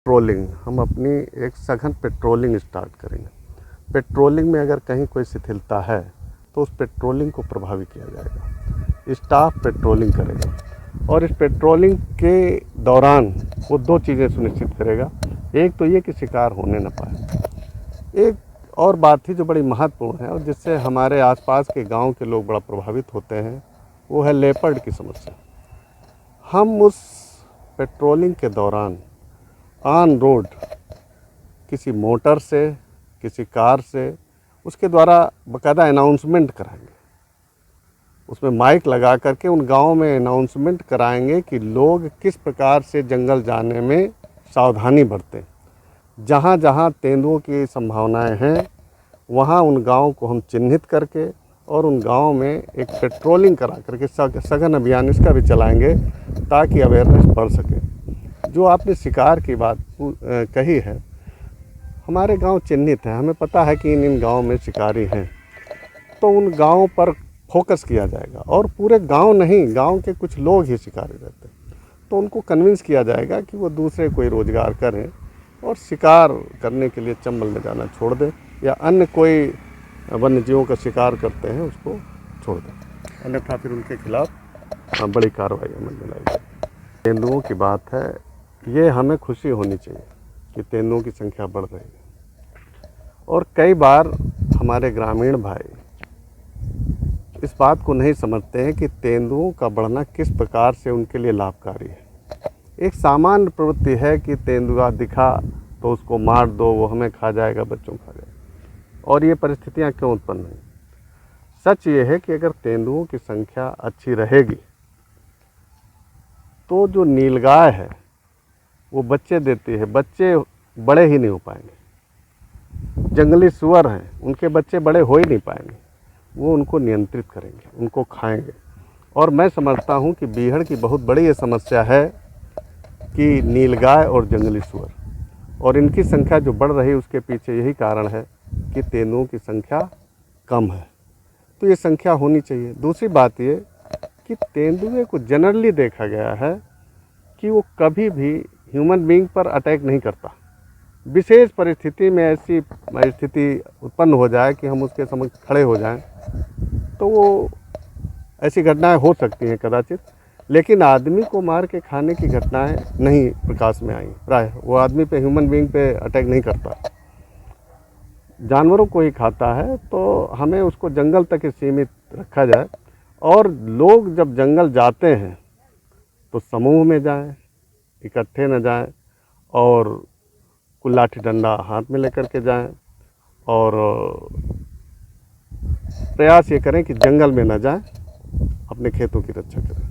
Patrolling, हम अपनी एक सघन पेट्रोलिंग स्टार्ट करेंगे। पेट्रोलिंग में अगर कहीं कोई शिथिलता है तो उस पेट्रोलिंग को प्रभावी किया जाएगा। स्टाफ पेट्रोलिंग करेगा और इस पेट्रोलिंग के दौरान वो दो चीज़ें सुनिश्चित करेगा। एक तो ये कि शिकार होने न पाए। एक और बात थी जो बड़ी महत्वपूर्ण है और जिससे हमारे आसपास के गांव के लोग बड़ा प्रभावित होते हैं, वो है लेपर्ड की समस्या। हम उस पेट्रोलिंग के दौरान ऑन रोड किसी मोटर से, किसी कार से, उसके द्वारा बाकायदा अनाउंसमेंट कराएंगे। उसमें माइक लगा करके उन गाँव में अनाउंसमेंट कराएंगे कि लोग किस प्रकार से जंगल जाने में सावधानी बरतें। जहाँ जहाँ तेंदुओं की संभावनाएं हैं वहाँ उन गाँव को हम चिन्हित करके और उन गाँव में एक पेट्रोलिंग करा करके सघन अभियान इसका भी चलाएंगे ताकि अवेयरनेस बढ़ सके। जो आपने शिकार की बात कही है, हमारे गांव चिन्हित हैं, हमें पता है कि इन गांव में शिकारी हैं, तो उन गांव पर फोकस किया जाएगा और पूरे गांव नहीं, गांव के कुछ लोग ही शिकारी रहते हैं, तो उनको कन्विंस किया जाएगा कि वो दूसरे कोई रोज़गार करें और शिकार करने के लिए चंबल में जाना छोड़ दें या अन्य कोई वन्य जीवों का शिकार करते हैं उसको छोड़ दें, अन्यथा फिर उनके खिलाफ बड़ी कार्रवाई अमल में लाई जाए। तेंदुओं की बात है, ये हमें खुशी होनी चाहिए कि तेंदुओं की संख्या बढ़ रही है और कई बार हमारे ग्रामीण भाई इस बात को नहीं समझते हैं कि तेंदुओं का बढ़ना किस प्रकार से उनके लिए लाभकारी है। एक सामान्य प्रवृत्ति है कि तेंदुआ दिखा तो उसको मार दो, वो हमें खा जाएगा, बच्चों खा जाएगा, और ये परिस्थितियाँ क्यों उत्पन्न हुई। सच ये है कि अगर तेंदुओं की संख्या अच्छी रहेगी तो जो नीलगाय है वो बच्चे देती है, बच्चे बड़े ही नहीं हो पाएंगे। जंगली सुअर हैं, उनके बच्चे बड़े हो ही नहीं पाएंगे, वो उनको नियंत्रित करेंगे, उनको खाएंगे। और मैं समझता हूँ कि बीहड़ की बहुत बड़ी ये समस्या है कि नीलगाय और जंगली सुअर, और इनकी संख्या जो बढ़ रही है उसके पीछे यही कारण है कि तेंदुओं की संख्या कम है, तो ये संख्या होनी चाहिए। दूसरी बात ये कि तेंदुए को जनरली देखा गया है कि वो कभी भी ह्यूमन बीइंग पर अटैक नहीं करता। विशेष परिस्थिति में ऐसी स्थिति उत्पन्न हो जाए कि हम उसके समक्ष खड़े हो जाएं तो वो ऐसी घटनाएं हो सकती हैं कदाचित, लेकिन आदमी को मार के खाने की घटनाएं नहीं प्रकाश में आई। प्राय वो आदमी पे, ह्यूमन बीइंग पे अटैक नहीं करता, जानवरों को ही खाता है। तो हमें उसको जंगल तक ही सीमित रखा जाए और लोग जब जंगल जाते हैं तो समूह में जाएं, इकट्ठे न जाएं और कुल लाठी डंडा हाथ में लेकर के जाएं और प्रयास ये करें कि जंगल में न जाएं, अपने खेतों की रक्षा करें।